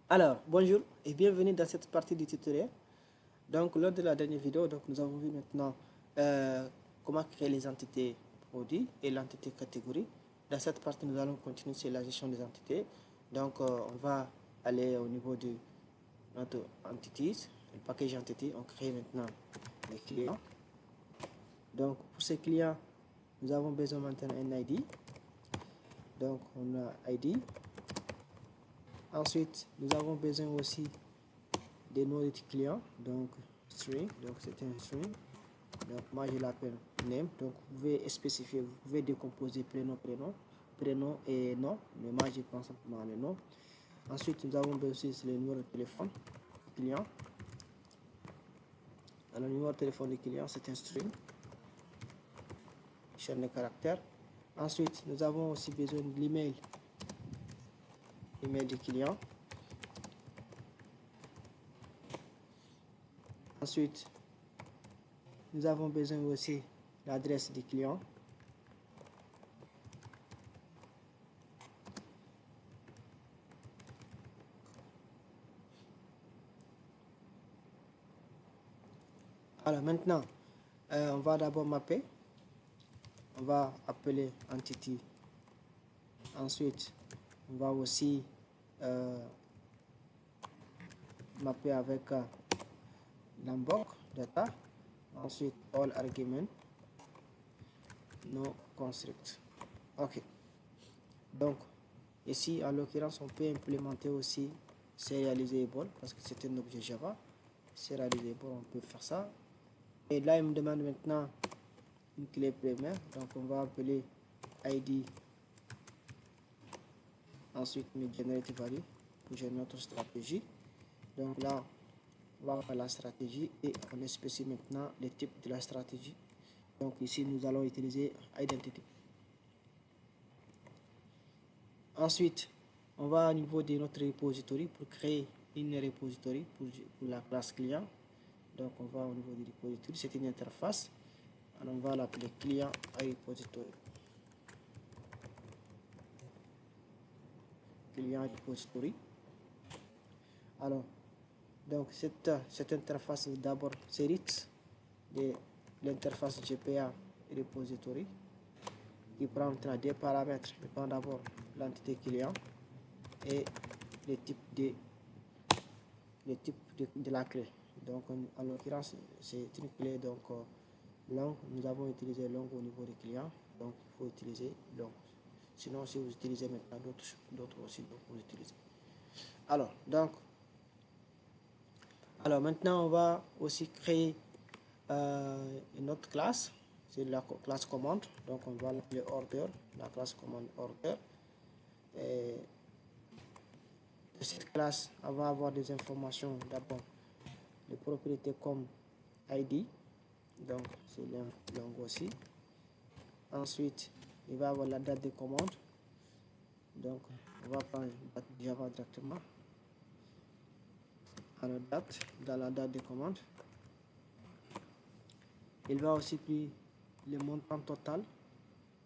Alors, bonjour et bienvenue dans cette partie du tutoriel. Donc, lors de la dernière vidéo, nous avons vu maintenant comment créer les entités produits et l'entité catégorie. Dans cette partie, nous allons continuer sur la gestion des entités. Donc, on va aller au niveau de notre entities, le package entity. On crée maintenant les clients. Donc, pour ces clients, nous avons besoin maintenant d'un ID. Donc, on a ID. Ensuite, nous avons besoin aussi des noms de clients, donc string, donc c'est un string. Donc moi je l'appelle name, donc vous pouvez spécifier, vous pouvez décomposer prénom et nom, mais moi je prends simplement le nom. Ensuite nous avons besoin de le numéro de téléphone du client. Alors le numéro de téléphone du client c'est un string, chaîne de caractères. Ensuite nous avons aussi besoin de l'email du client. Ensuite, nous avons besoin aussi de l'adresse du client. Alors maintenant, on va d'abord mapper. On va appeler entity. Ensuite, on va aussi mapper avec l'unbox data. Ensuite, all argument no construct. Ok. Donc, ici, en l'occurrence, on peut implémenter aussi serializable parce que c'est un objet Java. Serializable, on peut faire ça. Et là, il me demande maintenant une clé primaire. Donc, on va appeler ID. Ensuite, me generate value pour générer notre stratégie. Donc là, on va faire la stratégie et on spécifie maintenant les types de la stratégie. Donc ici, nous allons utiliser identity. Ensuite, on va au niveau de notre repository pour créer une repository pour la classe client. Donc on va au niveau du repository, c'est une interface. Alors on va l'appeler client repository. Client repository. Alors, donc cette interface d'abord hérite de l'interface GPA repository qui prend des paramètres. Je prends d'abord l'entité client et les types de la clé. Donc en l'occurrence c'est une clé donc long. Nous avons utilisé long au niveau des clients, donc il faut utiliser long. Sinon si vous utilisez maintenant d'autres aussi, donc vous utilisez. Alors maintenant on va aussi créer une autre classe, c'est la classe commande. Donc on va l'appeler order, la classe commande order. Et de cette classe, on va avoir des informations, d'abord les propriétés comme ID, donc c'est long aussi. Ensuite, il va avoir la date de commande, donc on va prendre date Java directement. À la date, dans la date de commande, il va aussi prendre le montant total,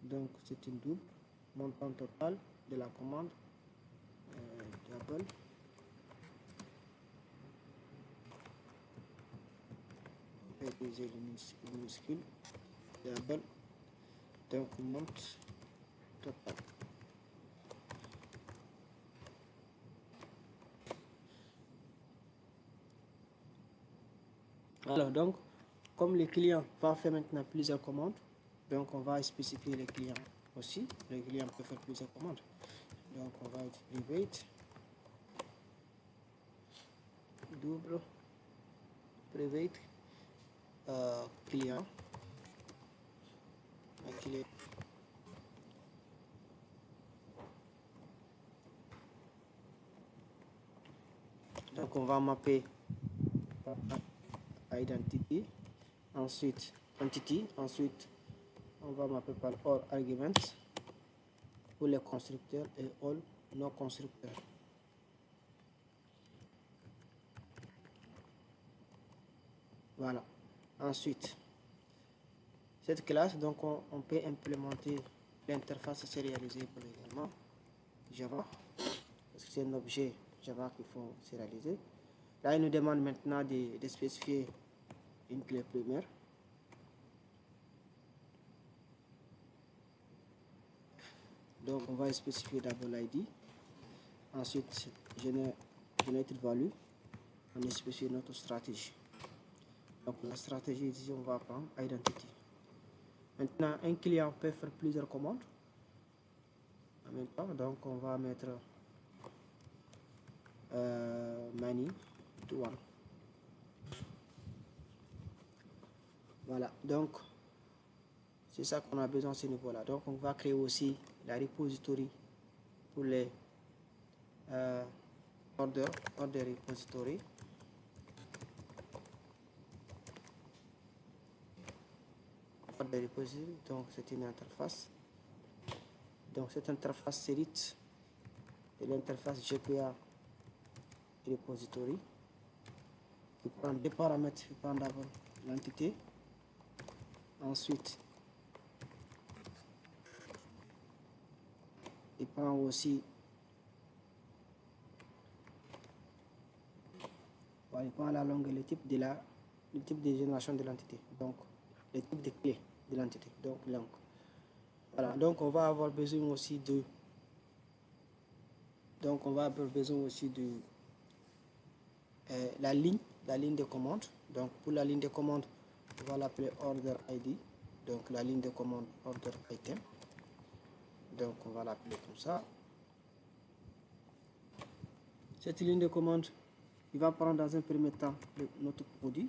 donc c'est une double, montant total de la commande, double. On peut utiliser le minuscule, double, donc monte total. Alors donc, comme le client va faire maintenant plusieurs commandes, donc on va spécifier les clients aussi. Le client peut faire plusieurs commandes. Donc on va utiliser private, double, private, client, clé. Donc on va mapper identity, ensuite entity, ensuite on va mapper par all arguments pour les constructeurs et all non constructeurs. Voilà. Ensuite, cette classe, donc on peut implémenter l'interface serialisée également Java, parce que c'est un objet Java qu'il faut sérialiser. Là, il nous demande maintenant de spécifier une clé primaire. Donc, on va spécifier d'abord l'ID. Ensuite, generate value. On spécifie notre stratégie. Donc, la stratégie ici, on va prendre identity. Maintenant, un client peut faire plusieurs commandes en même temps. Donc, on va mettre many to one. Voilà, donc c'est ça qu'on a besoin à ce niveau-là. Donc, on va créer aussi la repository pour les order repository. Order repository, donc c'est une interface. Donc, cette interface c'est l'interface GPA repository qui prend des paramètres. Il prend d'abord l'entité, ensuite il prend aussi il prend la longue et le type de génération de l'entité, donc le type de clé de l'entité, donc langue. Voilà, donc on va avoir besoin aussi de la ligne de commande. Donc pour la ligne de commande, on va l'appeler order ID, donc la ligne de commande order item. Donc on va l'appeler comme ça. Cette ligne de commande, il va prendre dans un premier temps notre produit.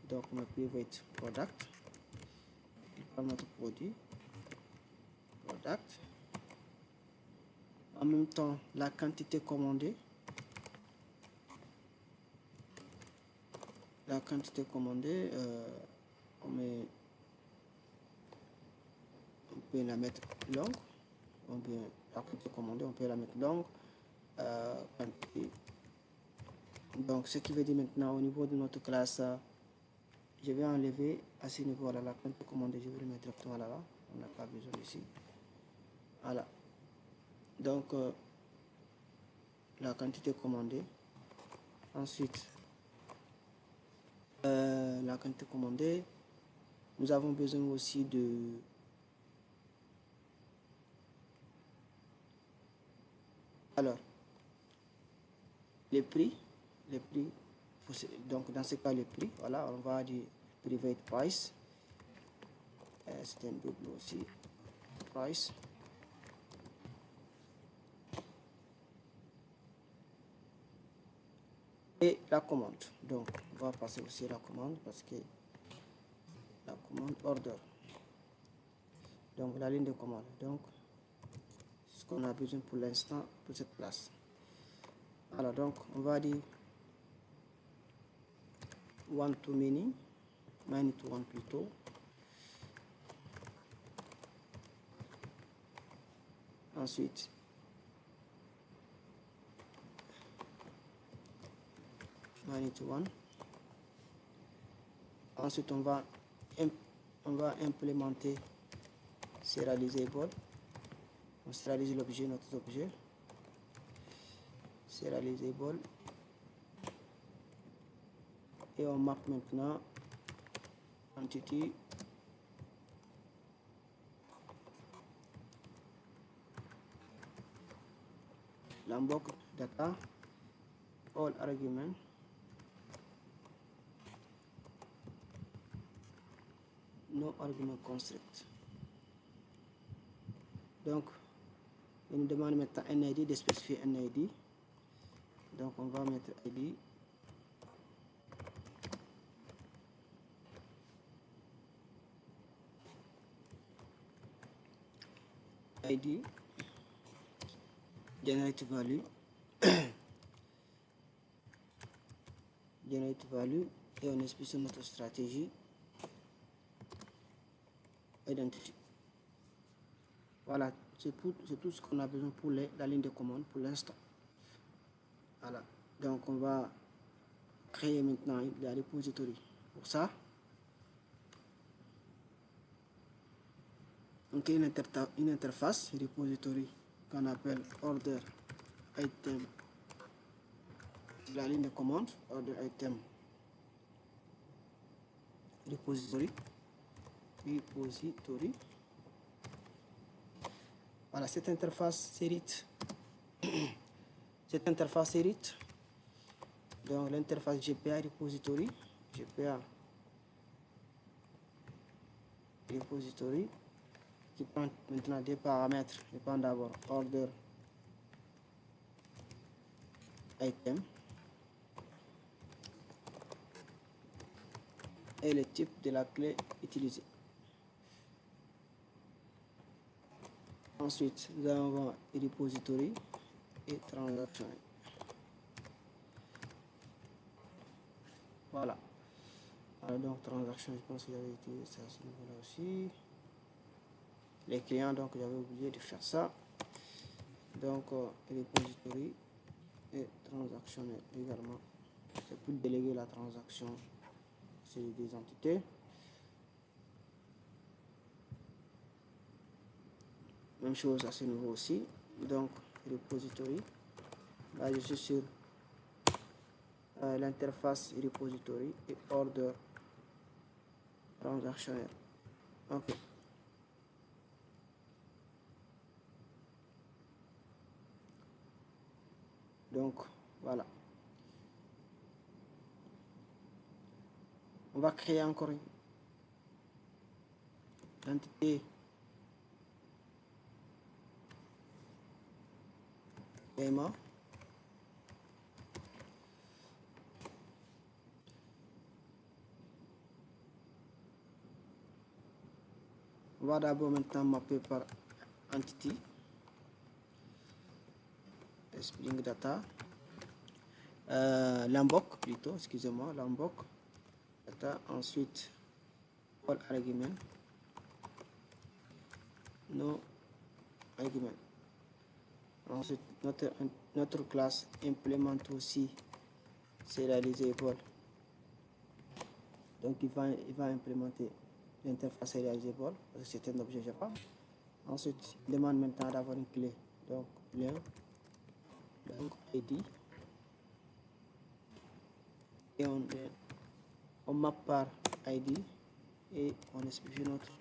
Donc on va private product. Il prend notre produit product. En même temps, la quantité commandée. La quantité commandée, on peut la mettre longue. La quantité commandée, on peut la mettre longue. Quantité. Donc, ce qui veut dire maintenant, au niveau de notre classe, je vais enlever à ce niveau-là la quantité commandée. Je vais le mettre directement là-bas. On n'a pas besoin ici. Voilà. Donc, la quantité commandée. Ensuite, la quantité commandée. Nous avons besoin aussi de les prix, donc dans ce cas le prix, voilà, on va dire private price, c'est un double aussi, price, et la commande. Donc on va passer aussi la commande parce que la commande order, donc la ligne de commande, donc ce qu'on a besoin pour l'instant pour cette classe. Alors donc on va dire one to many, many to one plutôt. Ensuite many to one. Ensuite on va implémenter serializable. On sérialise l'objet, notre objet serializable, et on marque maintenant entity Lombok data all argument no argument construct. Donc il nous demande maintenant un ID, de spécifier un ID. Donc on va mettre ID generate value generate value, et on spécifie notre stratégie identity. Voilà, c'est tout ce qu'on a besoin pour la ligne de commande pour l'instant. Voilà, donc on va créer maintenant la repository. Pour ça, on crée une interface repository qu'on appelle order item la ligne de commande, order item, repository. Voilà, cette interface Serit. Cette interface Serit. Donc l'interface GPA repository. GPA repository qui prend maintenant des paramètres. Je prends d'abord order item et le type de la clé utilisée. Ensuite, nous avons repository et transaction. Voilà. Alors, donc transaction, je pense que j'avais utilisé ça à ce niveau-là aussi. Les clients, donc j'avais oublié de faire ça. Donc repository et transactionnel également. C'est pour déléguer la transaction sur des entités. Même chose à ce niveau aussi. Donc repository. Là je suis sur l'interface repository et order transactionnel. Ok. Donc voilà. On va créer encore une entité paiement. On va d'abord maintenant mapper par entity. Spring Data. Lombok plutôt, excusez-moi, Lombok Data. Ensuite, all argument. No argument. Ensuite, notre classe implémente aussi serializable. Donc, il va implémenter l'interface serializable parce que c'est un objet Java. Ensuite, il demande maintenant d'avoir une clé. Donc, lien, donc ID. Et on map par ID et on spécifie notre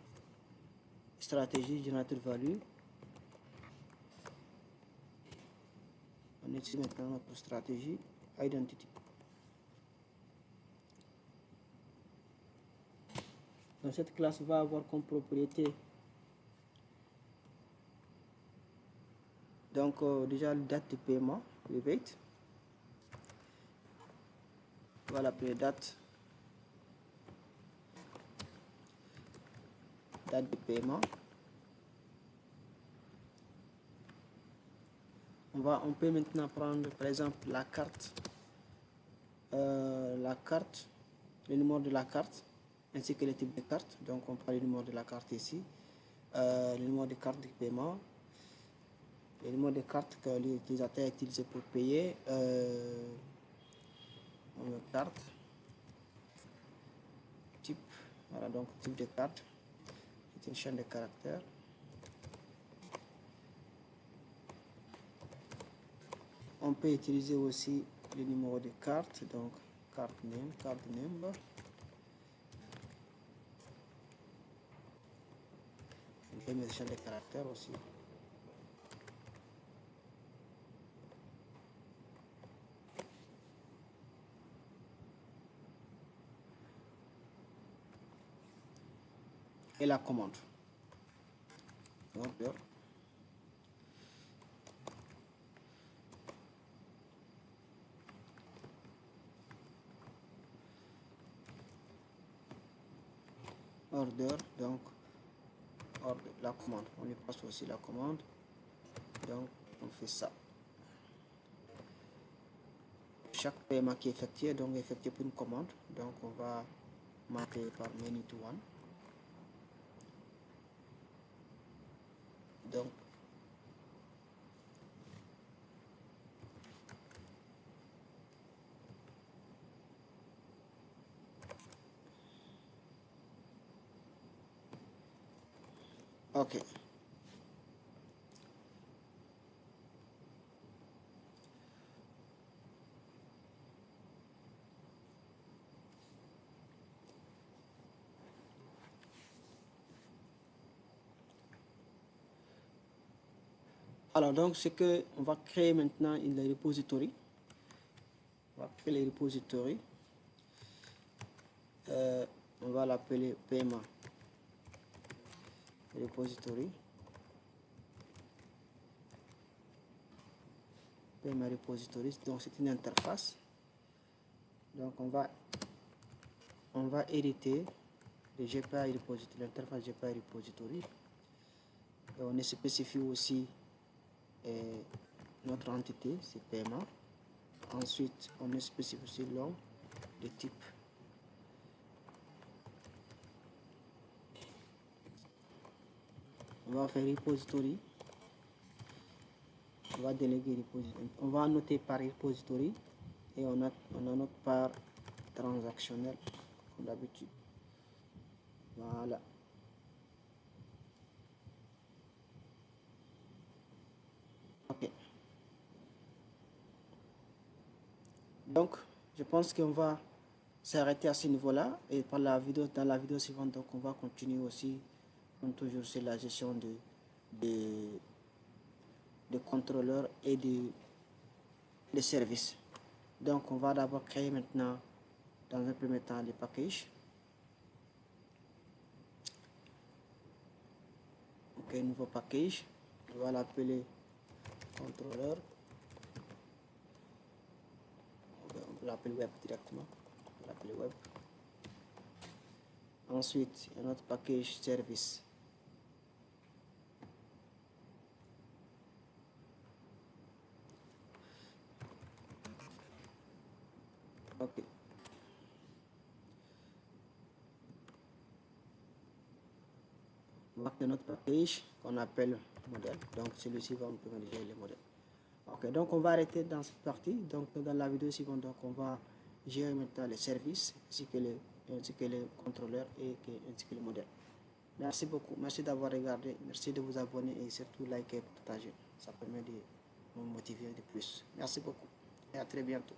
stratégie générateur value. On utilise maintenant notre stratégie identity. Donc cette classe va avoir comme propriété donc déjà la date de paiement, le date. On va l'appeler date de paiement. On peut maintenant prendre par exemple la carte, le numéro de la carte ainsi que le type de carte. Donc on prend le numéro de la carte ici, le numéro de carte de paiement, le numéro de carte que l'utilisateur a utilisé pour payer, carte, type, voilà donc type de carte, c'est une chaîne de caractères. On peut utiliser aussi le numéro de carte, donc card name. On peut mettre chaîne de caractères aussi. Et la commande. Order, donc order, la commande. On lui passe aussi la commande. Donc on fait ça. Chaque paiement qui est effectué, donc effectué pour une commande. Donc on va marquer par many to one. Donc ok. Alors, donc, c'est que on va créer maintenant une repository. On va créer les repositories. On va l'appeler paiement repository. Paiement repository. Donc, c'est une interface. Donc, on va hériter de GPI repository, l'interface GPI repository. Et on spécifie aussi notre entité, c'est paiement. Ensuite, on spécifie aussi le nom de type. On va faire repository. On va déléguer repository. On va annoter par repository et on annote par transactionnel comme d'habitude. Voilà. Ok. Donc, je pense qu'on va s'arrêter à ce niveau-là et dans la vidéo suivante, donc on va continuer aussi, comme toujours, sur la gestion de contrôleurs et de services. Donc, on va d'abord créer maintenant, dans un premier temps, les packages. Ok, nouveau package. On va l'appeler contrôleur. On peut l'appeler web directement. On peut l'appeler web. Ensuite, un autre package service. Ok. On va créer notre package qu'on appelle modèle. Donc, celui-ci va nous permettre de gérer les modèles. Ok, donc on va arrêter dans cette partie. Donc, dans la vidéo suivante, donc, on va gérer maintenant les services ainsi que les contrôleurs et ainsi que les modèles. Merci beaucoup. Merci d'avoir regardé. Merci de vous abonner et surtout liker et partager. Ça permet de me motiver de plus. Merci beaucoup et à très bientôt.